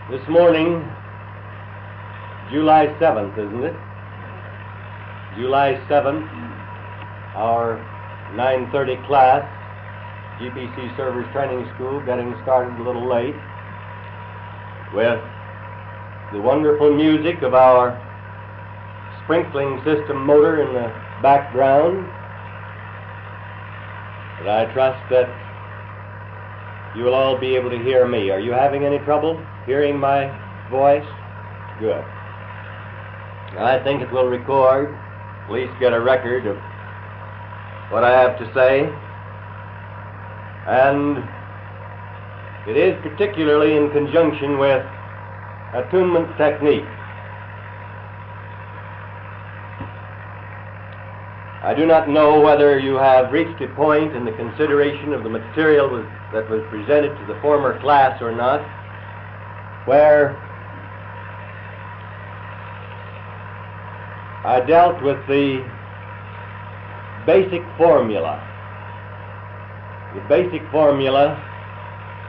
This morning, July 7th, isn't it? July 7th, our 9:30 class, GPC Servers Training School, getting started a little late with the wonderful music of our sprinkling system motor in the background. But I trust that you will all be able to hear me. Are you having any trouble hearing my voice? Good. I think it will record, at least get a record of what I have to say. And it is particularly in conjunction with attunement technique. I do not know whether you have reached a point in the consideration of the material that was presented to the former class or not, where I dealt with the basic formula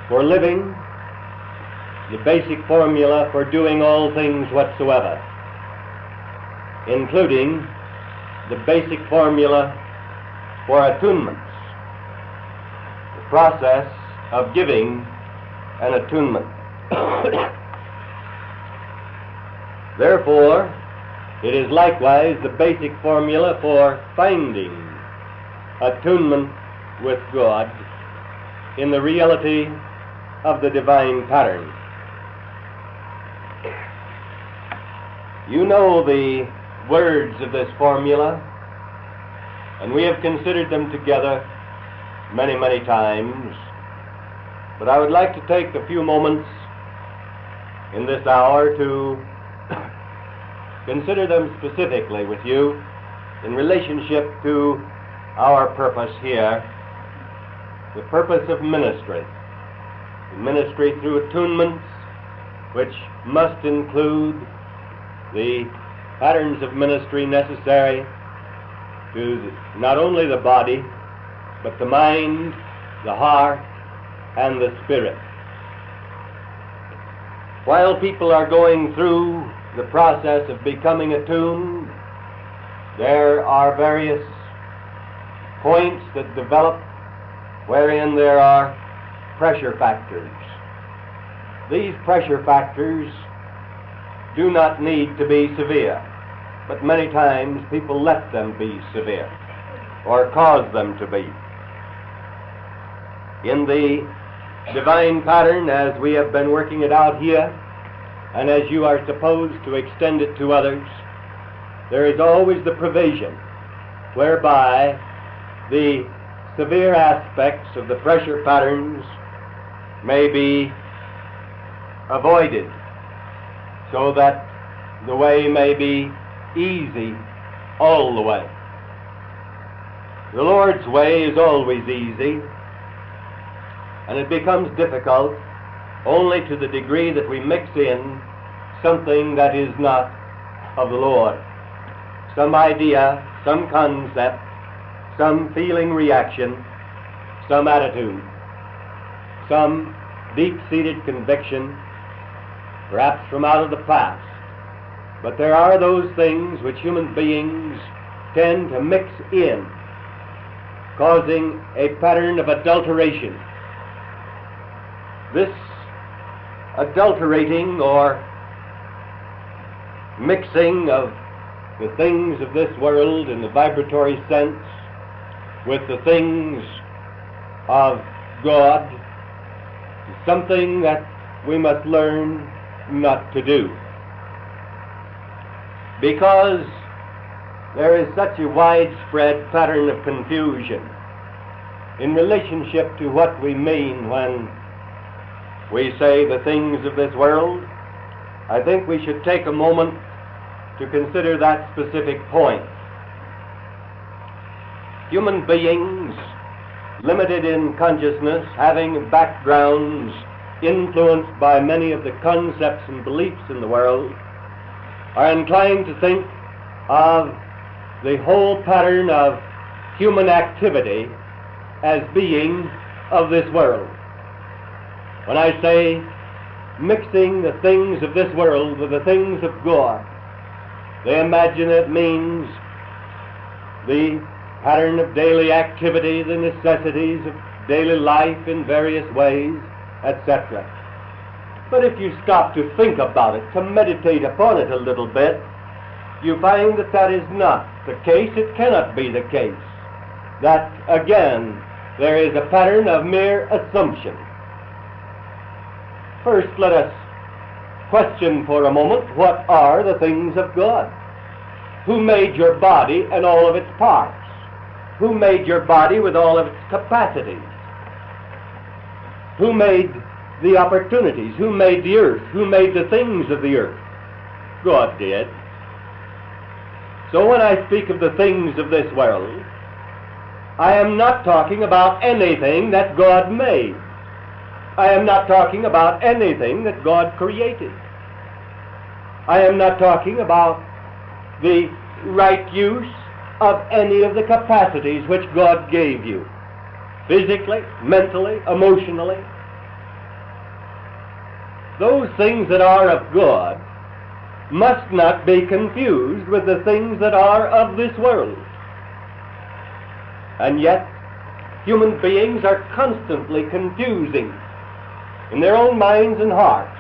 for living, the basic formula for doing all things whatsoever, including the basic formula for attunements, the process of giving an attunement. Therefore, it is likewise the basic formula for finding attunement with God in the reality of the divine pattern. You know the words of this formula, and we have considered them together many, many times, but I would like to take a few moments in this hour to consider them specifically with you in relationship to our purpose here, the purpose of ministry. The ministry through attunements, which must include the patterns of ministry necessary to not only the body, but the mind, the heart, and the spirit. While people are going through the process of becoming attuned, there are various points that develop wherein there are pressure factors. These pressure factors do not need to be severe, but many times people let them be severe or cause them to be. In the divine pattern, as we have been working it out here, and as you are supposed to extend it to others, there is always the provision whereby the severe aspects of the pressure patterns may be avoided, so that the way may be easy all the way. The Lord's way is always easy, and it becomes difficult only to the degree that we mix in something that is not of the Lord. Some idea, some concept, some feeling reaction, some attitude, some deep-seated conviction, perhaps from out of the past. But there are those things which human beings tend to mix in, causing a pattern of adulteration. This adulterating or mixing of the things of this world in the vibratory sense with the things of God is something that we must learn not to do, because there is such a widespread pattern of confusion in relationship to what we mean when we say the things of this world. I think we should take a moment to consider that specific point. Human beings, limited in consciousness, having backgrounds influenced by many of the concepts and beliefs in the world, are inclined to think of the whole pattern of human activity as being of this world. When I say mixing the things of this world with the things of God. They imagine it means the pattern of daily activity, the necessities of daily life in various ways, etc. But if you stop to think about it, to meditate upon it a little bit, you find that that is not the case. It cannot be the case. That, again, there is a pattern of mere assumption. First, let us question for a moment, what are the things of God? Who made your body and all of its parts? Who made your body with all of its capacities? Who made the opportunities? Who made the earth? Who made the things of the earth? God did. So when I speak of the things of this world, I am not talking about anything that God made. I am not talking about anything that God created. I am not talking about the right use of any of the capacities which God gave you, physically, mentally, emotionally. Those things that are of God must not be confused with the things that are of this world. And yet, human beings are constantly confusing in their own minds and hearts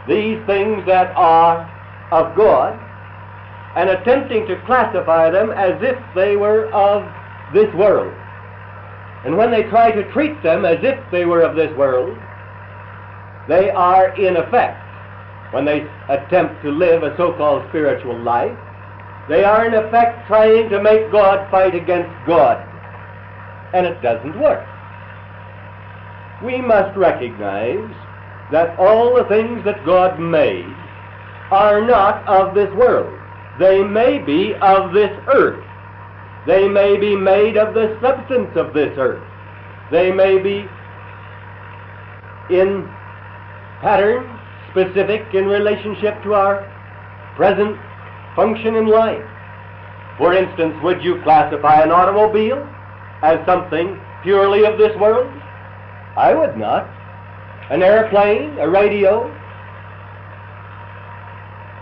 these things that are of God, and attempting to classify them as if they were of this world. And when they try to treat them as if they were of this world, they are in effect, when they attempt to live a so-called spiritual life, they are in effect trying to make God fight against God. And it doesn't work. We must recognize that all the things that God made are not of this world. They may be of this earth. They may be made of the substance of this earth. They may be in pattern specific in relationship to our present function in life. For instance, would you classify an automobile as something purely of this world? I would not. An airplane, a radio.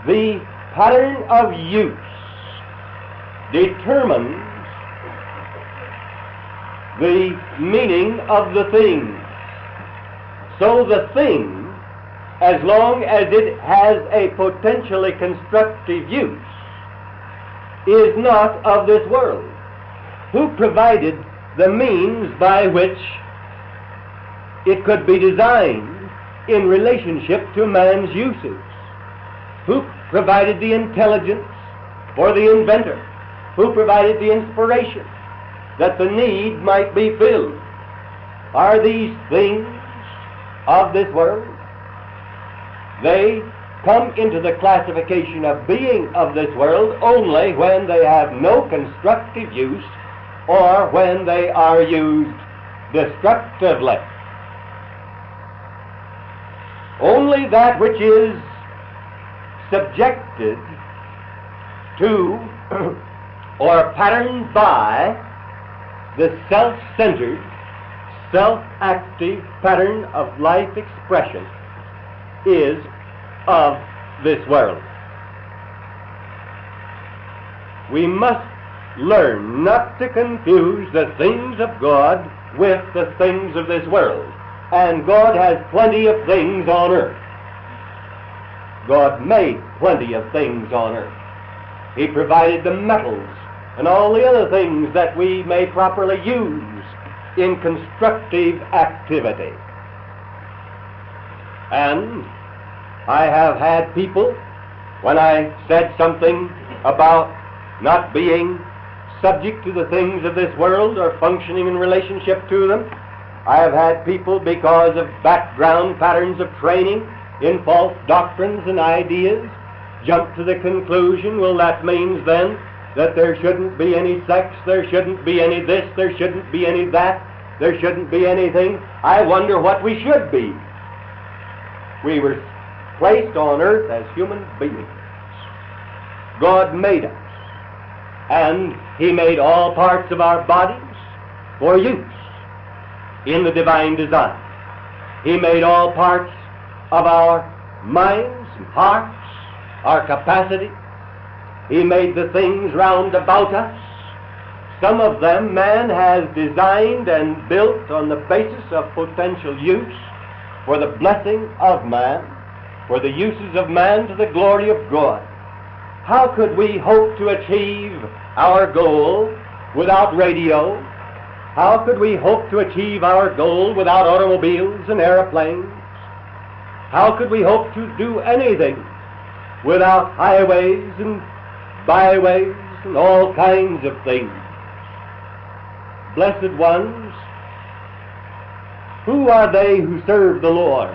The pattern of use determines the meaning of the thing. So the thing, as long as it has a potentially constructive use, is not of this world. Who provided the means by which it could be designed in relationship to man's uses? Who provided the intelligence for the inventor? Who provided the inspiration that the need might be filled? Are these things of this world? They come into the classification of being of this world only when they have no constructive use or when they are used destructively. Only that which is subjected to or patterned by the self-centered, self-active pattern of life expression is of this world. We must learn not to confuse the things of God with the things of this world. And God has plenty of things on earth. God made plenty of things on earth. He provided the metals and all the other things that we may properly use in constructive activity. And I have had people, when I said something about not being subject to the things of this world or functioning in relationship to them, I have had people, because of background patterns of training in false doctrines and ideas, jump to the conclusion, well, that means then that there shouldn't be any sex, there shouldn't be any this, there shouldn't be any that, there shouldn't be anything. I wonder what we should be. We were placed on earth as human beings. God made us, and He made all parts of our bodies for use in the divine design. He made all parts of our minds and hearts, our capacity. He made the things round about us. Some of them man has designed and built on the basis of potential use for the blessing of man, for the uses of man to the glory of God. How could we hope to achieve our goal without radio? How could we hope to achieve our goal without automobiles and airplanes? How could we hope to do anything without highways and byways and all kinds of things? Blessed ones, who are they who serve the Lord?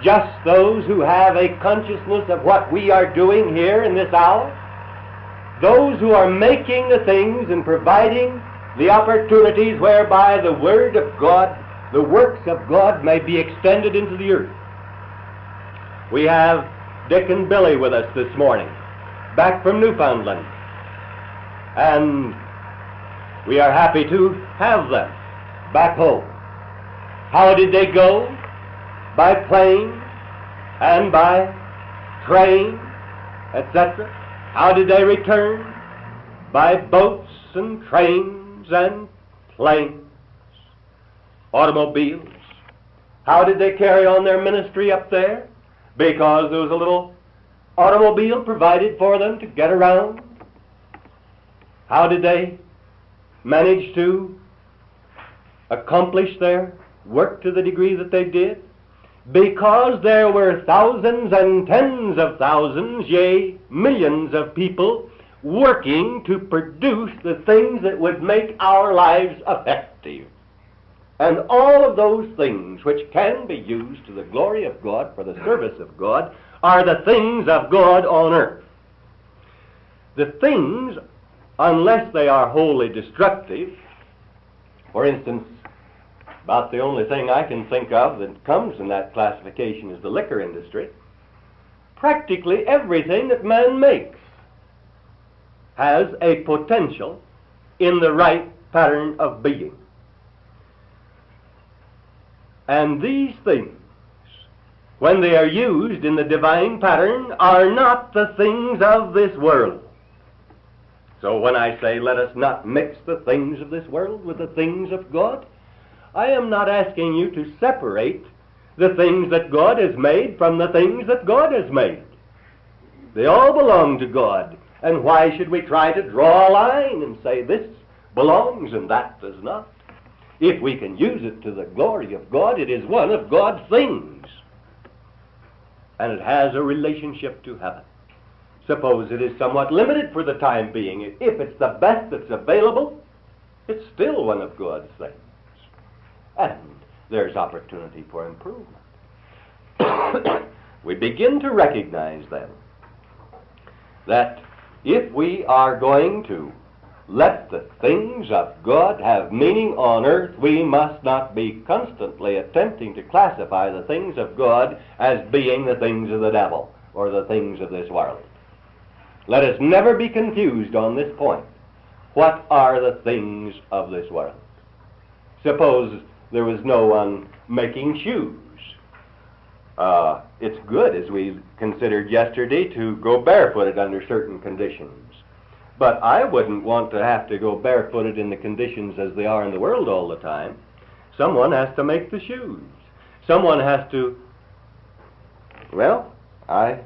Just those who have a consciousness of what we are doing here in this hour? Those who are making the things and providing the opportunities whereby the Word of God, the works of God, may be extended into the earth. We have Dick and Billy with us this morning, back from Newfoundland. And we are happy to have them back home. How did they go? By plane and by train, etc. How did they return? By boats and trains and planes, automobiles. How did they carry on their ministry up there? Because there was a little automobile provided for them to get around. How did they manage to accomplish their work to the degree that they did? Because there were thousands and tens of thousands, yea, millions of people working to produce the things that would make our lives effective. And all of those things which can be used to the glory of God, for the service of God, are the things of God on earth. The things, unless they are wholly destructive, for instance, about the only thing I can think of that comes in that classification is the liquor industry. Practically everything that man makes has a potential in the right pattern of being. And these things, when they are used in the divine pattern, are not the things of this world. So when I say let us not mix the things of this world with the things of God, I am not asking you to separate the things that God has made from the things that God has made. They all belong to God. And why should we try to draw a line and say this belongs and that does not? If we can use it to the glory of God, it is one of God's things. And it has a relationship to heaven. Suppose it is somewhat limited for the time being. If it's the best that's available, it's still one of God's things. And there's opportunity for improvement. We begin to recognize then that if we are going to let the things of God have meaning on earth, we must not be constantly attempting to classify the things of God as being the things of the devil or the things of this world. Let us never be confused on this point. What are the things of this world? Suppose there was no one making shoes. It's good, as we considered yesterday, to go barefooted under certain conditions. But I wouldn't want to have to go barefooted in the conditions as they are in the world all the time. Someone has to make the shoes. Someone has to, well, I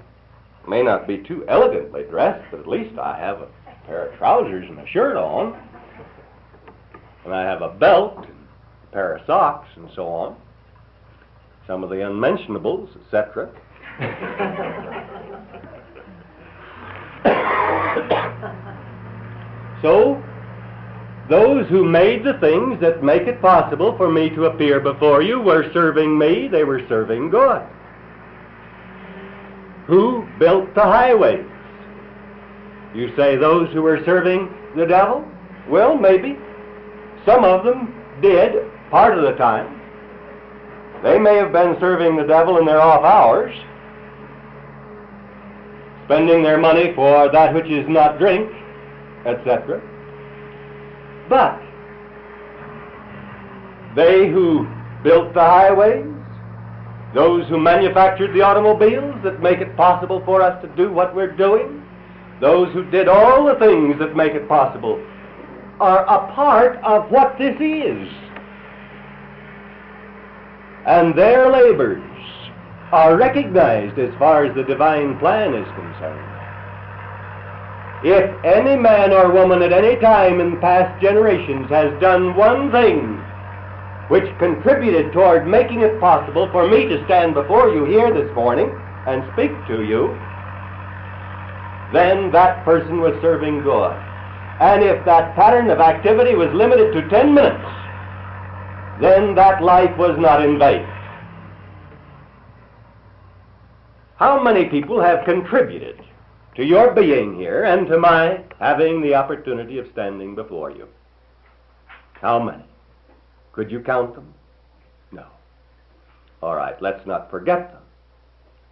may not be too elegantly dressed, but at least I have a pair of trousers and a shirt on. And I have a belt, and a pair of socks, and so on. Some of the unmentionables, etc. So, those who made the things that make it possible for me to appear before you were serving me, they were serving God. Who built the highways? You say those who were serving the devil? Well, maybe. Some of them did, part of the time. They may have been serving the devil in their off hours, spending their money for that which is not drink, etc. But they who built the highways, those who manufactured the automobiles that make it possible for us to do what we're doing, those who did all the things that make it possible, are a part of what this is. And their labors are recognized as far as the divine plan is concerned. If any man or woman at any time in past generations has done one thing which contributed toward making it possible for me to stand before you here this morning and speak to you, then that person was serving God. And if that pattern of activity was limited to 10 minutes, then that life was not in vain. How many people have contributed to your being here and to my having the opportunity of standing before you? How many? Could you count them? No. All right, let's not forget them.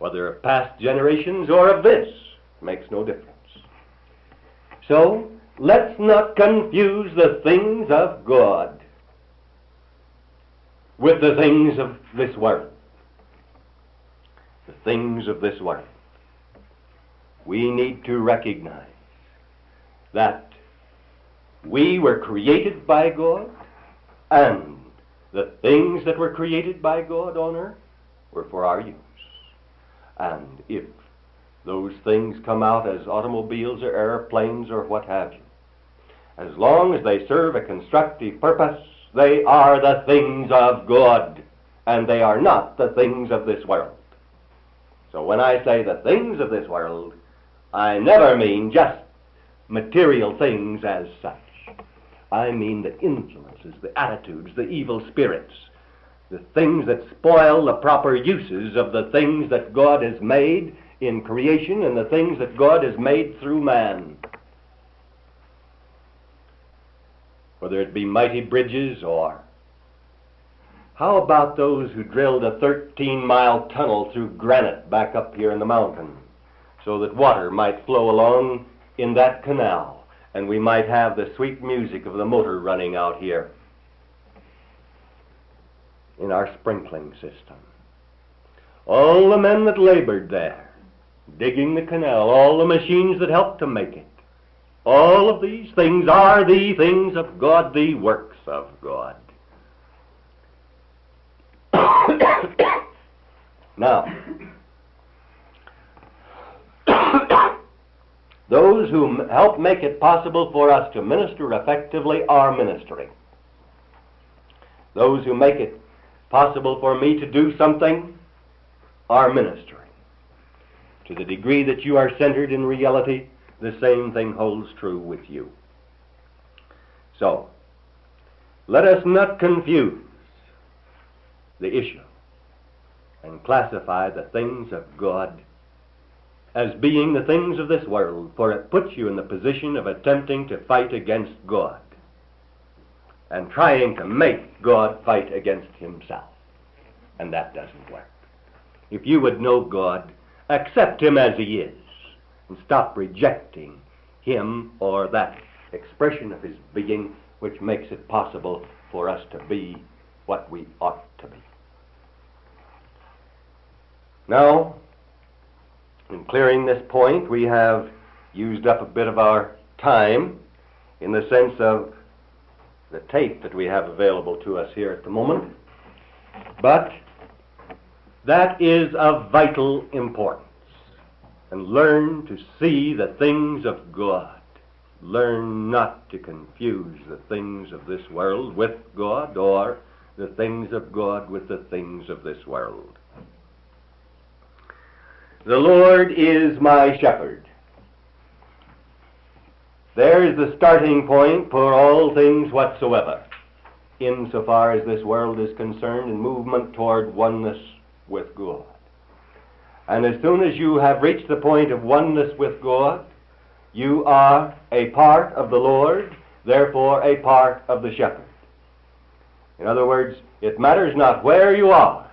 Whether of past generations or of this, makes no difference. So, let's not confuse the things of God with the things of this world. The things of this world. We need to recognize that we were created by God, and the things that were created by God on earth were for our use. And if those things come out as automobiles or airplanes or what have you, as long as they serve a constructive purpose, they are the things of God, and they are not the things of this world. So when I say the things of this world, I never mean just material things as such. I mean the influences, the attitudes, the evil spirits, the things that spoil the proper uses of the things that God has made in creation and the things that God has made through man. Whether it be mighty bridges or how about those who drilled a 13-mile tunnel through granite back up here in the mountain so that water might flow along in that canal and we might have the sweet music of the motor running out here in our sprinkling system. All the men that labored there, digging the canal, all the machines that helped to make it, all of these things are the things of God, the works of God. Now, those who help make it possible for us to minister effectively are ministering. Those who make it possible for me to do something are ministering. To the degree that you are centered in reality, the same thing holds true with you. So, let us not confuse the issue and classify the things of God as being the things of this world, for it puts you in the position of attempting to fight against God and trying to make God fight against himself. And that doesn't work. If you would know God, accept him as he is and stop rejecting him or that expression of his being which makes it possible for us to be what we ought to be. Now, in clearing this point, we have used up a bit of our time in the sense of the tape that we have available to us here at the moment. But that is of vital importance. And learn to see the things of God. Learn not to confuse the things of this world with God, or the things of God with the things of this world. The Lord is my shepherd. There is the starting point for all things whatsoever, insofar as this world is concerned, in movement toward oneness with God. And as soon as you have reached the point of oneness with God, you are a part of the Lord, therefore a part of the shepherd. In other words, it matters not where you are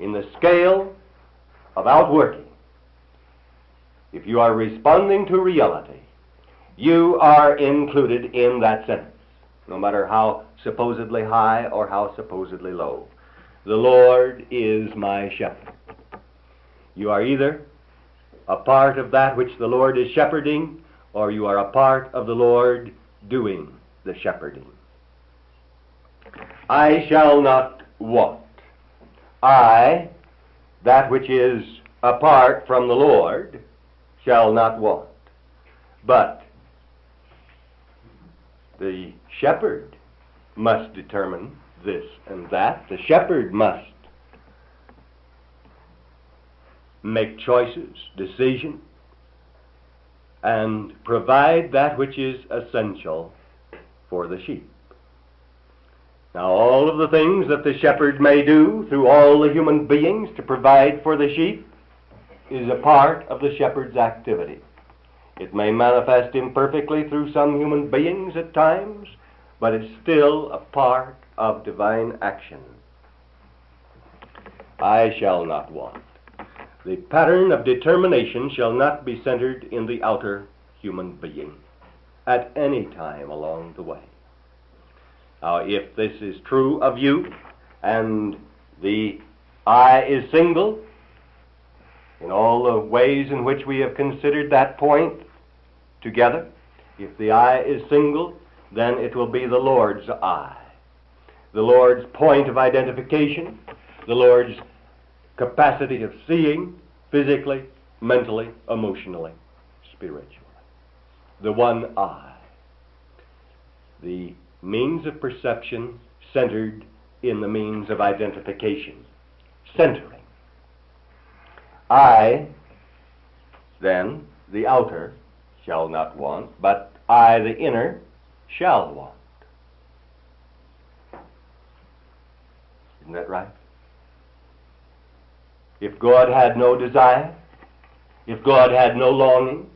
in the scale of outworking. If you are responding to reality, you are included in that sentence, no matter how supposedly high or how supposedly low. the Lord is my shepherd. You are either a part of that which the Lord is shepherding, or you are a part of the Lord doing the shepherding. I shall not want. I, that which is apart from the Lord, shall not want. But the shepherd must determine this and that. The shepherd must make choices, decisions, and provide that which is essential for the sheep. Now, all of the things that the shepherd may do through all the human beings to provide for the sheep is a part of the shepherd's activity. It may manifest imperfectly through some human beings at times, but it's still a part of divine action. I shall not want. The pattern of determination shall not be centered in the outer human being at any time along the way. Now, if this is true of you, and the I is single, in all the ways in which we have considered that point together, if the I is single, then it will be the Lord's I, the Lord's point of identification, the Lord's capacity of seeing physically, mentally, emotionally, spiritually. The one I. The means of perception centered in the means of identification. Centering. I, then, the outer, shall not want, but I, the inner, shall want. Isn't that right? If God had no desire, if God had no longing,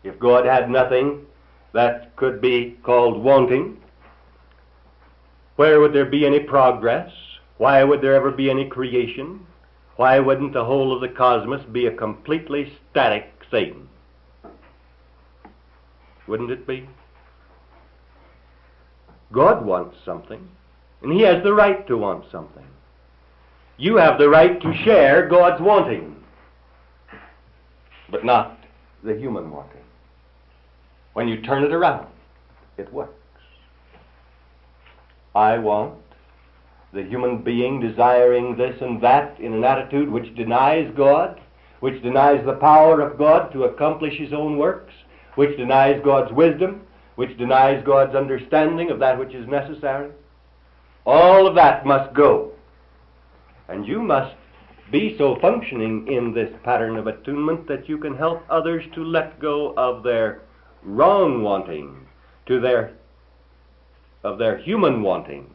if God had nothing that could be called wanting, where would there be any progress? Why would there ever be any creation? Why wouldn't the whole of the cosmos be a completely static Satan? Wouldn't it be? God wants something, and He has the right to want something. You have the right to share God's wanting, but not the human wanting. When you turn it around, it works. I want, the human being desiring this and that in an attitude which denies God, which denies the power of God to accomplish His own works, which denies God's wisdom, which denies God's understanding of that which is necessary. All of that must go. And you must be so functioning in this pattern of attunement that you can help others to let go of their wrong wanting, of their human wanting,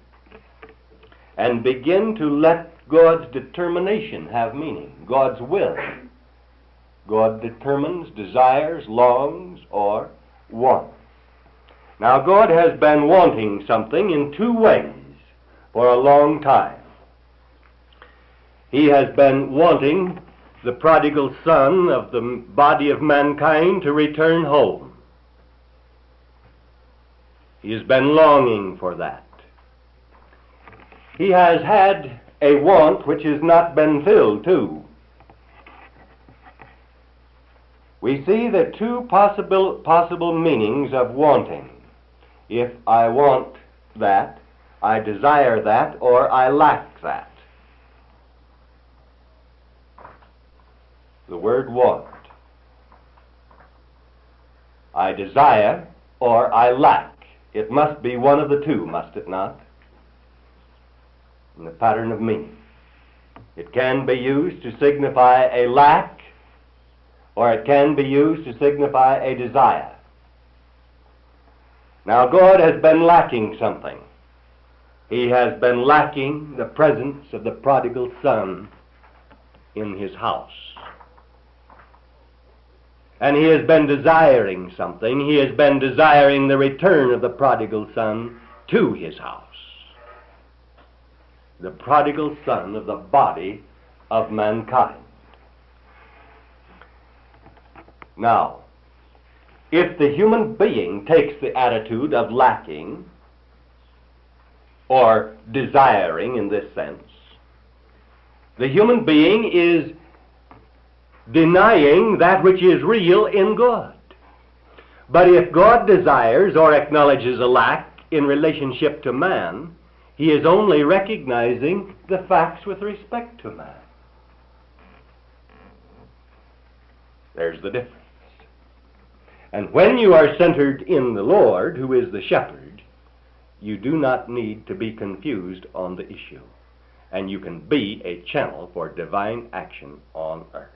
and begin to let God's determination have meaning, God's will. God determines, desires, longs, or wants. Now, God has been wanting something in two ways for a long time. He has been wanting the prodigal son of the body of mankind to return home. He has been longing for that. He has had a want which has not been filled, too. We see the two possible meanings of wanting. If I want that, I desire that, or I lack that. The word want. I desire or I lack. It must be one of the two, must it not? In the pattern of meaning. It can be used to signify a lack, or it can be used to signify a desire. Now, God has been lacking something. He has been lacking the presence of the prodigal son in his house. And he has been desiring something. He has been desiring the return of the prodigal son to his house. The prodigal son of the body of mankind. Now, if the human being takes the attitude of lacking, or desiring in this sense, The human being is denying that which is real in God. But if God desires or acknowledges a lack in relationship to man, he is only recognizing the facts with respect to man. There's the difference. And when you are centered in the Lord, who is the shepherd, you do not need to be confused on the issue. And you can be a channel for divine action on earth.